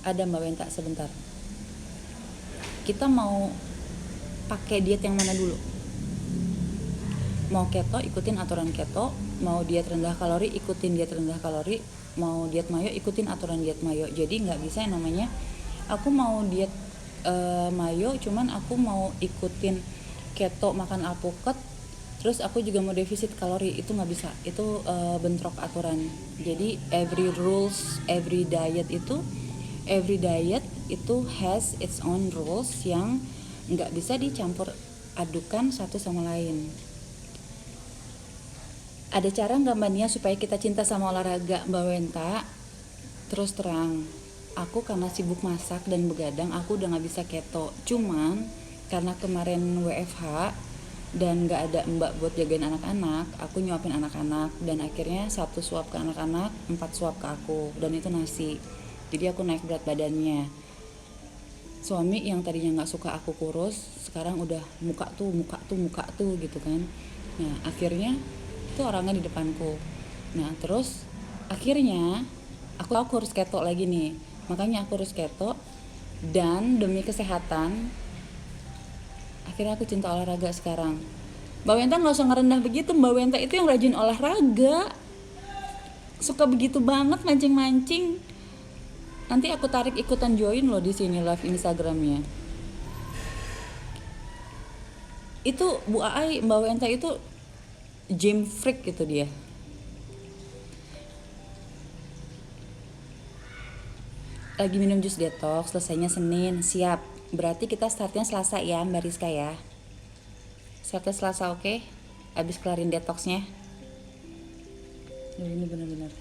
ada Mbak Wenta sebentar. Kita mau pakai diet yang mana dulu? Mau keto ikutin aturan keto, mau diet rendah kalori ikutin diet rendah kalori, mau diet mayo ikutin aturan diet mayo. Jadi nggak bisa yang namanya aku mau diet mayo cuman aku mau ikutin keto makan alpukat terus aku juga mau defisit kalori, itu nggak bisa, itu bentrok aturan. Jadi every diet itu has its own rules yang nggak bisa dicampur adukan satu sama lain. Ada cara nggak Mbak Nia supaya kita cinta sama olahraga Mbak Wenta? Terus terang, aku karena sibuk masak dan begadang aku udah nggak bisa keto. Cuman karena kemarin WFH dan nggak ada mbak buat jagain anak-anak, aku nyuapin anak-anak dan akhirnya 1 suap ke anak-anak, 4 suap ke aku, dan itu nasi. Jadi aku naik berat badannya. Suami yang tadinya nggak suka aku kurus sekarang udah muka tuh gitu kan. Nah akhirnya itu orangnya di depanku. Nah terus akhirnya aku harus keto lagi nih. Makanya aku harus keto dan demi kesehatan akhirnya aku cinta olahraga sekarang. Mbak Wenta nggak usah ngerendah begitu, Mbak Wenta itu yang rajin olahraga, suka begitu banget mancing-mancing. Nanti aku tarik ikutan join loh di sini live Instagramnya. Itu Bu Ai, Mbak Wenta itu gym freak gitu dia. Lagi minum jus detox, selesainya Senin, siap. Berarti kita startnya Selasa ya Mbak Rizka ya. Startnya Selasa oke? Abis kelarin detoxnya. Ini benar-benar.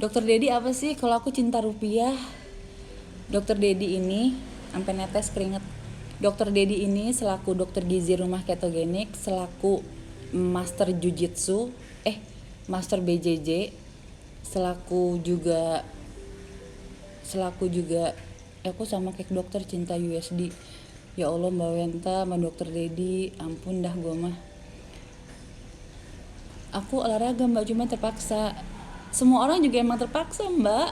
Dokter Dedi apa sih? Kalau aku cinta rupiah. Dokter Dedi ini sampai netes keringet. Dokter Dedi ini selaku dokter gizi rumah ketogenik, selaku master jujitsu, master BJJ, selaku juga aku sama kayak dokter cinta USD. Ya Allah Mbak Wenta sama dokter Dedi, ampun dah gue mah. Aku olahraga Mbak, cuma terpaksa. Semua orang juga emang terpaksa Mbak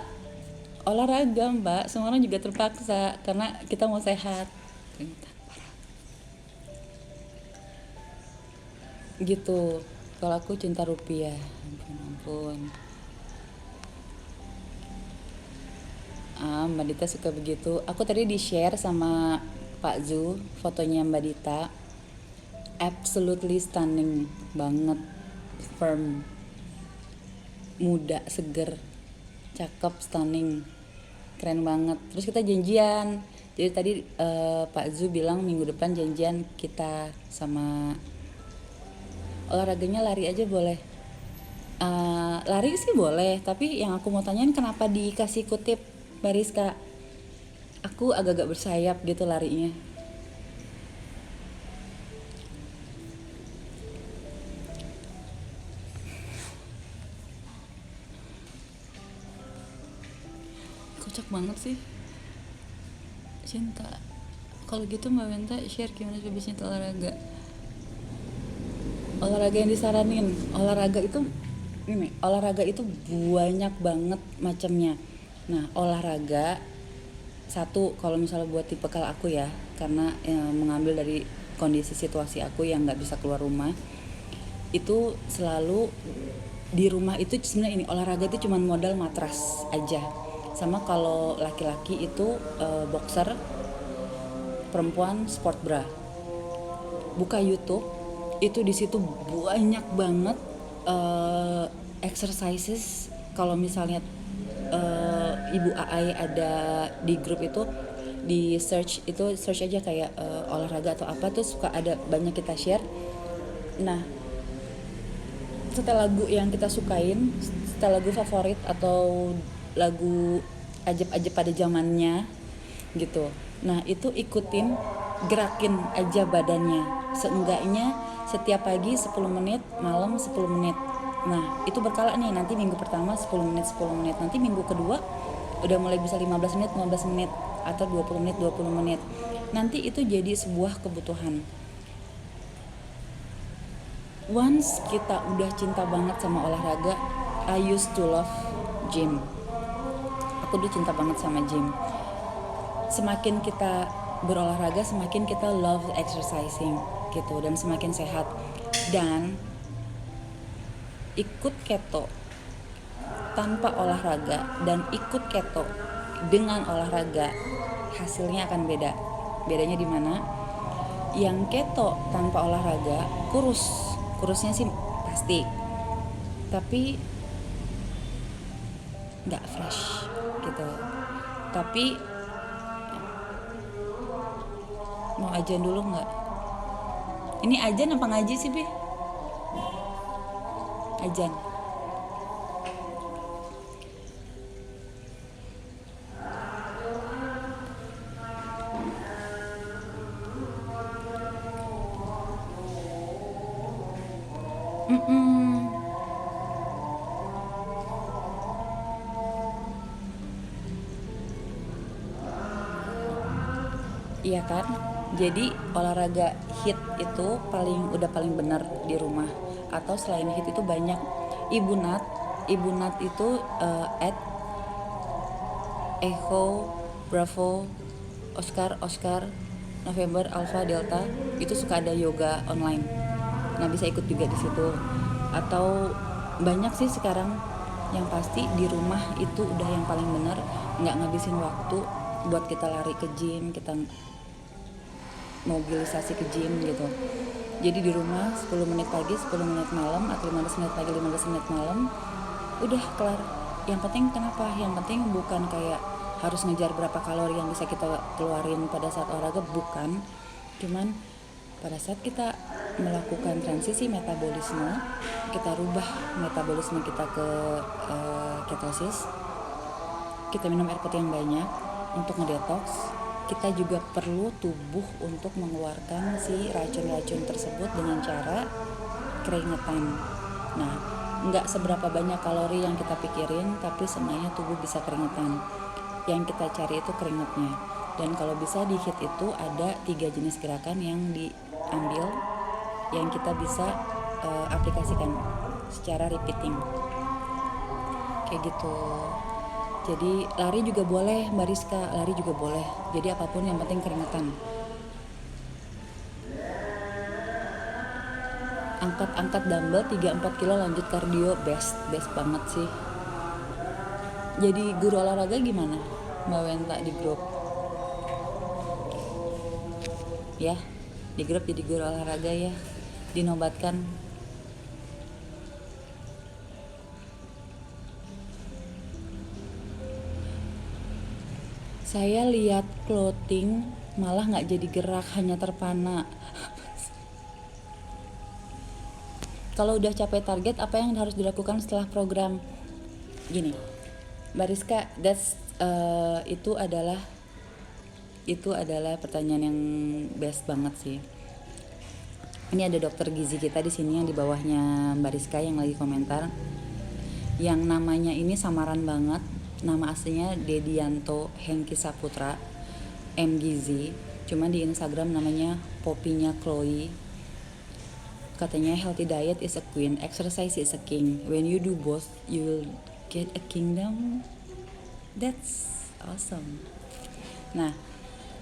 olahraga Mbak, semua orang juga terpaksa karena kita mau sehat gitu. Kalau aku cinta rupiah, ampun. Mbak Dita suka begitu. Aku tadi di share sama Pak Zu fotonya Mbak Dita, absolutely stunning banget, firm, muda, seger, cakep, stunning, keren banget. Terus kita janjian. Jadi tadi Pak Zu bilang minggu depan janjian kita sama olahraganya lari aja boleh. Lari sih boleh, tapi yang aku mau tanyain kenapa dikasih kutip Mbak Rizka? Aku agak-agak bersayap gitu larinya. Kocak banget sih. Cinta. Kalau gitu Mbak Wenta share gimana supaya cinta olahraga. Olahraga yang disaranin. Olahraga itu banyak banget macamnya. Nah, olahraga satu kalau misalnya buat tipe kalau aku ya, karena mengambil dari kondisi situasi aku yang nggak bisa keluar rumah, itu selalu di rumah itu sebenarnya ini olahraga itu cuma modal matras aja. Sama kalau laki-laki itu boxer, perempuan sport bra. Buka YouTube, itu di situ banyak banget exercises. Kalau misalnya Ibu Aai ada di grup itu, di search aja kayak olahraga atau apa tuh suka ada banyak kita share. Nah, setelah lagu yang kita sukain, setelah lagu favorit atau lagu ajab-ajab pada zamannya gitu. Nah, itu ikutin, gerakin aja badannya. Seenggaknya setiap pagi 10 menit, malam 10 menit. Nah, itu berkala nih. Nanti minggu pertama 10 menit, 10 menit. Nanti minggu kedua udah mulai bisa 15 menit, 15 menit atau 20 menit, 20 menit. Nanti itu jadi sebuah kebutuhan. Once kita udah cinta banget sama olahraga, I used to love gym. Aku dulu cinta banget sama gym. Semakin kita berolahraga, semakin kita love exercising gitu, dan semakin sehat. Dan ikut keto tanpa olahraga dan ikut keto dengan olahraga, hasilnya akan beda. Bedanya di mana? Yang keto tanpa olahraga kurusnya sih pasti, tapi nggak fresh gitu. Tapi mau ajan dulu nggak? Ini ajan apa ngaji sih, Be? Ajan. Iya kan? Jadi olahraga HIIT itu udah paling benar di rumah. Atau selain HIIT itu banyak Ibu Nat itu at Echo Bravo Oscar November Alpha Delta, itu suka ada yoga online. Nah, bisa ikut juga di situ. Atau banyak sih sekarang. Yang pasti di rumah itu udah yang paling benar, nggak ngabisin waktu buat kita lari ke gym, kita mobilisasi ke gym gitu. Jadi di rumah 10 menit pagi, 10 menit malam, atau 15 menit pagi, 15 menit malam, udah kelar. Yang penting kenapa? Yang penting bukan kayak harus ngejar berapa kalori yang bisa kita keluarin pada saat olahraga, bukan. Cuman pada saat kita melakukan transisi metabolisme, kita rubah metabolisme kita ke ketosis, kita minum air putih yang banyak untuk ngedetox. Kita juga perlu tubuh untuk mengeluarkan si racun-racun tersebut dengan cara keringetan. Nah, nggak seberapa banyak kalori yang kita pikirin, tapi sebenarnya tubuh bisa keringetan. Yang kita cari itu keringetnya. Dan kalau bisa di HIIT itu ada 3 jenis gerakan yang diambil, yang kita bisa aplikasikan secara repeating kayak gitu. Jadi lari juga boleh, Mbak Rizka, lari juga boleh. Jadi apapun yang penting keringetan. Angkat dumbbell 3-4 kilo lanjut kardio, best banget sih. Jadi guru olahraga gimana, Mbak Wenta di grup? Ya, di grup jadi guru olahraga ya, dinobatkan. Saya lihat clothing malah nggak jadi gerak, hanya terpana. Kalau udah capai target, apa yang harus dilakukan setelah program? Gini, Mbak Rizka, itu adalah pertanyaan yang best banget sih. Ini ada dokter gizi kita di sini yang di bawahnya Mbak Rizka yang lagi komentar. Yang namanya ini samaran banget. Nama aslinya Dedianto Hengki Saputra, M Gizi. Cuma di Instagram namanya Popinya Chloe. Katanya healthy diet is a queen, exercise is a king. When you do both, you will get a kingdom. That's awesome. Nah,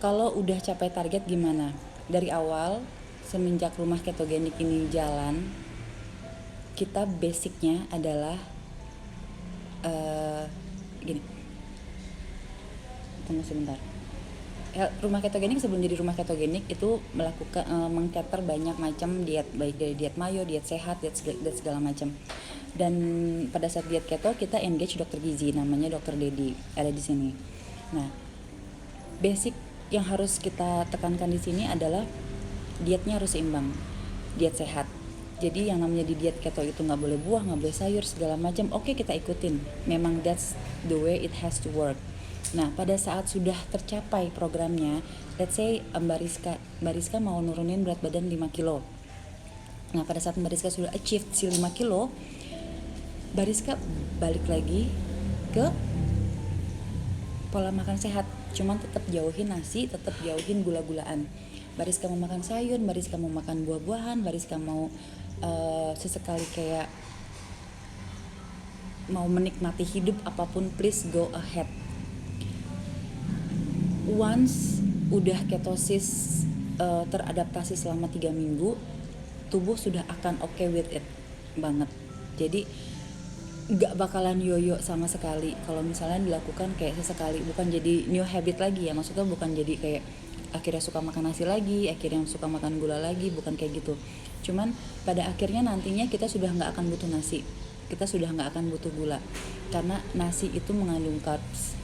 kalau udah capai target gimana? Dari awal, semenjak rumah ketogenik ini jalan, kita basicnya adalah gini. Tunggu sebentar. rumah ketogenik sebelum jadi rumah ketogenik itu melakukan mengcater banyak macam diet, baik dari diet mayo, diet sehat, diet segala macam. Dan pada saat diet keto kita engage dokter gizi, namanya dokter Dedi, ada di sini. Nah, basic yang harus kita tekankan di sini adalah dietnya harus seimbang, diet sehat. Jadi yang namanya di diet keto itu nggak boleh buah, nggak boleh sayur segala macam. Oke, kita ikutin. Memang that's the way it has to work. Nah, pada saat sudah tercapai programnya, let's say Mbak Rizka mau nurunin berat badan 5 kilo. Nah, pada saat Mbak Rizka sudah achieve si 5 kilo, Mbak Rizka balik lagi ke pola makan sehat. Cuman tetap jauhin nasi, tetap jauhin gula-gulaan. Mbak Rizka mau makan sayur, Mbak Rizka mau makan buah-buahan, Mbak Rizka mau sesekali kayak mau menikmati hidup apapun, please go ahead. Once udah ketosis teradaptasi selama 3 minggu, tubuh sudah akan okay with it banget. Jadi gak bakalan yoyo sama sekali kalau misalnya dilakukan kayak sesekali, bukan jadi new habit lagi ya, maksudnya bukan jadi kayak akhirnya suka makan nasi lagi, akhirnya suka makan gula lagi, bukan kayak gitu. Cuman pada akhirnya nantinya kita sudah gak akan butuh nasi, kita sudah gak akan butuh gula, karena nasi itu mengandung carbs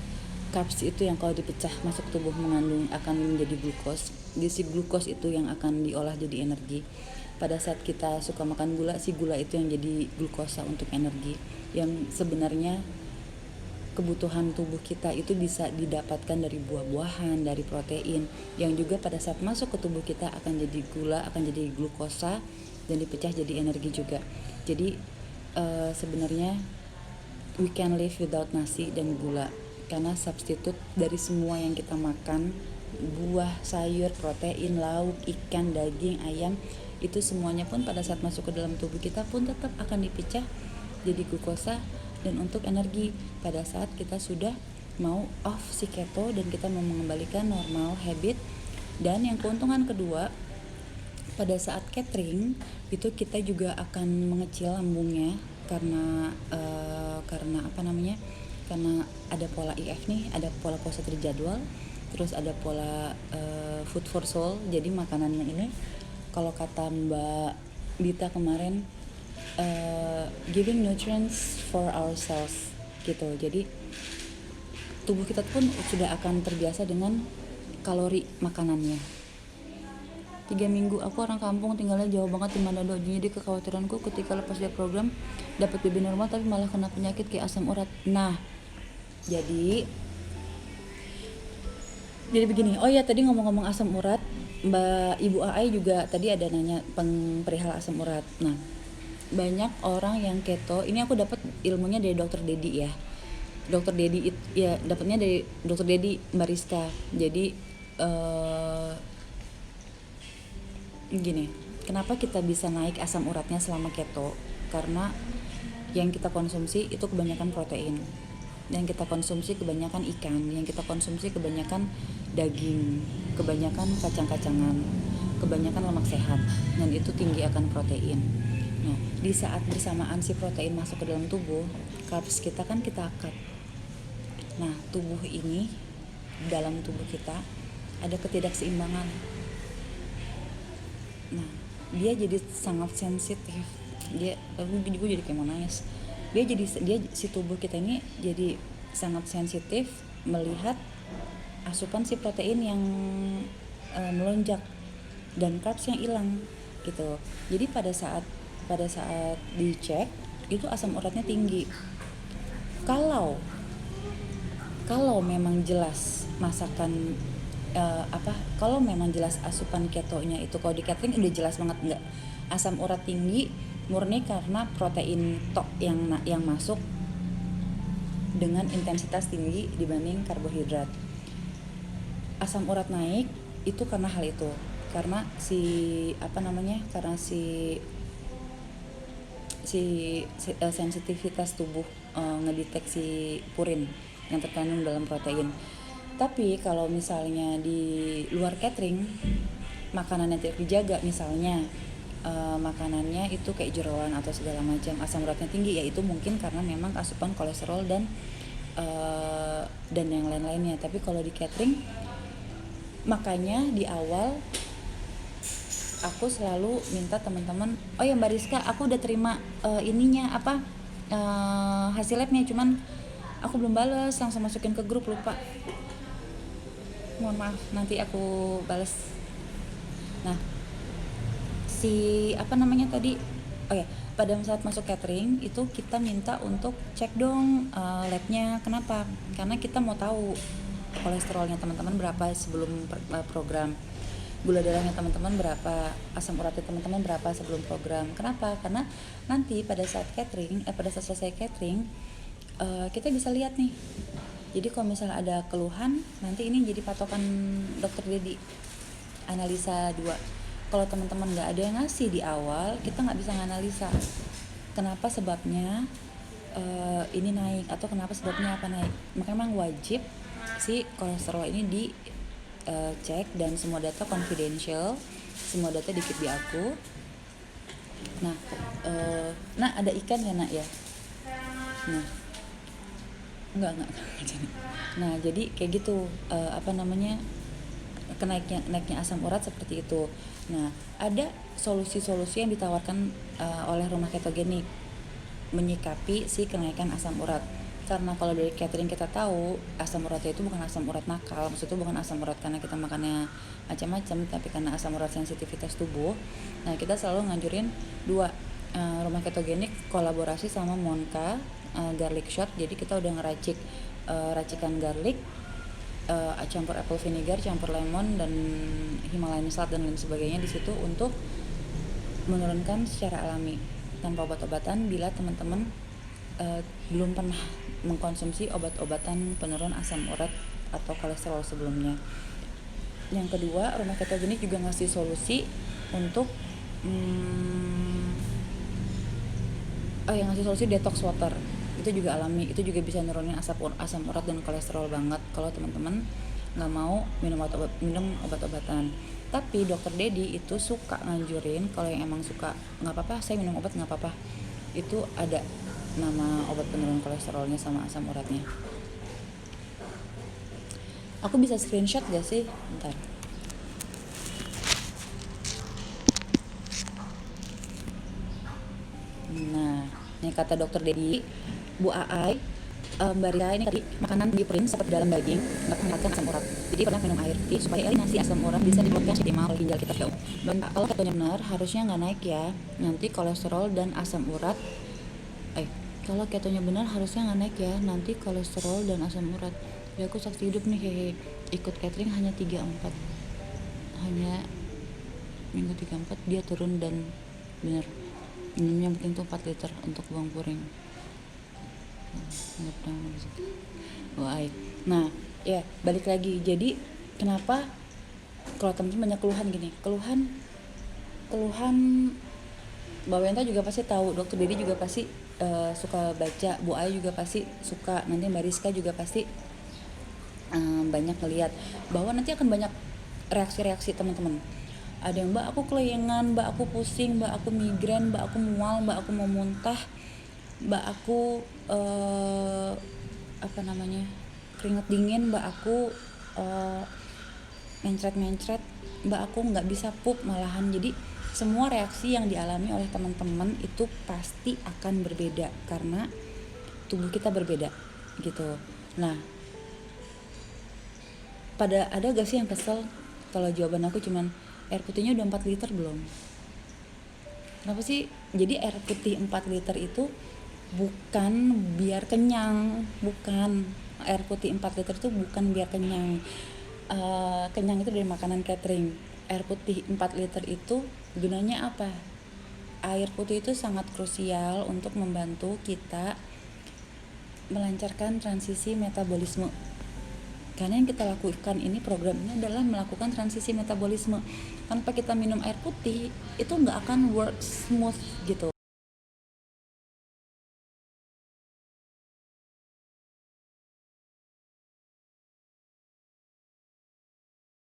itu yang kalau dipecah masuk tubuh mengandung akan menjadi glukos. Si glukos itu yang akan diolah jadi energi. Pada saat kita suka makan gula, si gula itu yang jadi glukosa untuk energi, yang sebenarnya kebutuhan tubuh kita itu bisa didapatkan dari buah-buahan, dari protein, yang juga pada saat masuk ke tubuh kita akan jadi gula, akan jadi glukosa dan dipecah jadi energi juga. Jadi sebenarnya we can live without nasi dan gula, karena substitute dari semua yang kita makan, buah, sayur, protein, lauk, ikan, daging, ayam, itu semuanya pun pada saat masuk ke dalam tubuh kita pun tetap akan dipecah jadi glukosa dan untuk energi pada saat kita sudah mau off si keto dan kita mau mengembalikan normal habit. Dan yang keuntungan kedua, pada saat catering itu kita juga akan mengecil lambungnya karena karena ada pola IF nih, ada pola puasa terjadwal, terus ada pola food for soul. Jadi makanannya ini kalau kata Mbak Dita kemarin, giving nutrients for ourselves gitu. Jadi tubuh kita pun sudah akan terbiasa dengan kalori makanannya. 3 minggu aku orang kampung, tinggalnya jauh banget di Manado. Jadi kekhawatiranku ketika lepas dari program dapat BB normal tapi malah kena penyakit kayak asam urat. Nah, jadi begini. Oh ya, tadi ngomong-ngomong asam urat, Mbak Ibu AI juga tadi ada nanya perihal asam urat. Nah, banyak orang yang keto, ini aku dapat ilmunya dari dokter Dedi ya. Dokter Dedi ya, dapatnya dari dokter Dedi Mbak Rizka. Jadi gini, kenapa kita bisa naik asam uratnya selama keto? Karena yang kita konsumsi itu kebanyakan protein, yang kita konsumsi kebanyakan ikan, yang kita konsumsi kebanyakan daging, kebanyakan kacang-kacangan, kebanyakan lemak sehat, dan itu tinggi akan protein. Nah, di saat bersamaan si protein masuk ke dalam tubuh, carbs kita kan kita cut. Nah, tubuh ini, dalam tubuh kita ada ketidakseimbangan. Nah, dia jadi sangat sensitif. Aku jadi kayak mau nangis. Dia si tubuh kita ini jadi sangat sensitif melihat asupan si protein yang melonjak dan carbs yang hilang gitu. Jadi pada saat dicek itu asam uratnya tinggi. Kalau memang jelas masakan kalau memang jelas asupan ketonya itu, kalau di catering udah jelas banget enggak asam urat tinggi murni karena protein tok yang masuk dengan intensitas tinggi dibanding karbohidrat. Asam urat naik itu karena hal itu, karena sensitivitas tubuh ngedeteksi purin yang terkandung dalam protein. Tapi kalau misalnya di luar catering makanan yang tidak dijaga, misalnya makanannya itu kayak jeroan atau segala macam, asam uratnya tinggi, ya itu mungkin karena memang asupan kolesterol dan yang lain-lainnya. Tapi kalau di catering Makanya di awal aku selalu minta teman-teman, oh ya Mbak Rizka, aku udah terima ininya apa hasil labnya, cuman aku belum bales, langsung masukin ke grup, lupa, mohon maaf, nanti aku bales. Nah, si apa namanya tadi, oh ya, pada saat masuk catering itu kita minta untuk cek dong labnya. Kenapa? Karena kita mau tahu kolesterolnya teman-teman berapa sebelum program, gula darahnya teman-teman berapa, asam uratnya teman-teman berapa sebelum program. Kenapa? Karena nanti pada saat catering, pada saat selesai catering, kita bisa lihat nih. Jadi kalau misalnya ada keluhan, nanti ini jadi patokan dokter Dedi, analisa 2. Kalau teman-teman nggak ada yang ngasih di awal, kita nggak bisa nganalisa kenapa sebabnya ini naik, atau kenapa sebabnya apa naik. Makanya memang wajib si kolesterol ini di cek, dan semua data confidential, semua data dikit di aku. Nah ada ikan ya nak ya. Nah enggak. Nah jadi kayak gitu, naiknya asam urat seperti itu. Nah ada solusi-solusi yang ditawarkan oleh rumah ketogenik menyikapi si kenaikan asam urat. Karena kalau dari catering kita tahu asam uratnya itu bukan asam urat nakal, maksudnya bukan asam urat karena kita makannya macam-macam, tapi karena asam urat sensitivitas tubuh. Nah kita selalu nganjurin 2, rumah ketogenik kolaborasi sama Monka garlic shot. Jadi kita udah ngeracik racikan garlic, campur apple vinegar, campur lemon dan Himalayan salt dan lain sebagainya di situ untuk menurunkan secara alami tanpa obat-obatan bila teman-teman belum pernah mengkonsumsi obat-obatan penurun asam urat atau kolesterol sebelumnya. Yang kedua, rumah ketogenik juga ngasih solusi untuk yang ngasih solusi detox water. Itu juga alami, itu juga bisa nurunin asam urat dan kolesterol banget kalau teman-teman nggak mau minum obat-obatan. Tapi dokter Dedi itu suka nganjurin kalau yang emang suka nggak apa-apa saya minum obat, nggak apa-apa, itu ada nama obat penurun kolesterolnya sama asam uratnya. Aku bisa screenshot gak sih? Bentar. Nah, ini kata dokter Dedi, Bu Aai, Mbak Rita ini tadi makanan diprint seperti dalam daging dapat meningkatkan asam urat. Jadi pernah minum air putih supaya eliminasi asam urat bisa diblokir optimal oleh ginjal kita. Dan kalau ketonya benar harusnya nggak naik ya. Nanti kolesterol dan asam urat. Kalau ketonya benar harusnya nggak naik ya. Nanti kolesterol dan asam urat. Ya aku saksi hidup nih, hehe. Ikut catering hanya 3-4. Hanya minggu 3-4 dia turun dan benar. Minumnya penting tuh 4 liter untuk buang puring. Nah ya balik lagi, jadi kenapa kalau teman-teman banyak keluhan gini, keluhan Mbak Wenta juga pasti tahu, dokter Dedi juga pasti suka baca, Bu Ai juga pasti suka, nanti Mbak Rizka juga pasti banyak ngeliat bahwa nanti akan banyak reaksi-reaksi teman-teman. Ada yang Mbak aku kelayangan, Mbak aku pusing, Mbak aku migrain, Mbak aku mual, Mbak aku mau muntah, Mbak aku keringat dingin, Mbak aku mencret, Mbak aku nggak bisa pup malahan. Jadi semua reaksi yang dialami oleh teman-teman itu pasti akan berbeda karena tubuh kita berbeda gitu. Nah, ada gak sih yang kesel kalau jawaban aku cuman air putihnya udah 4 liter belum? Kenapa sih? Jadi air putih 4 liter itu bukan biar kenyang, bukan. Air putih 4 liter itu bukan biar kenyang. Kenyang itu dari makanan catering. Air putih 4 liter itu gunanya apa? Air putih itu sangat krusial untuk membantu kita melancarkan transisi metabolisme. Karena yang kita lakukan ini, program ini adalah melakukan transisi metabolisme. Tanpa kita minum air putih, itu nggak akan work smooth gitu.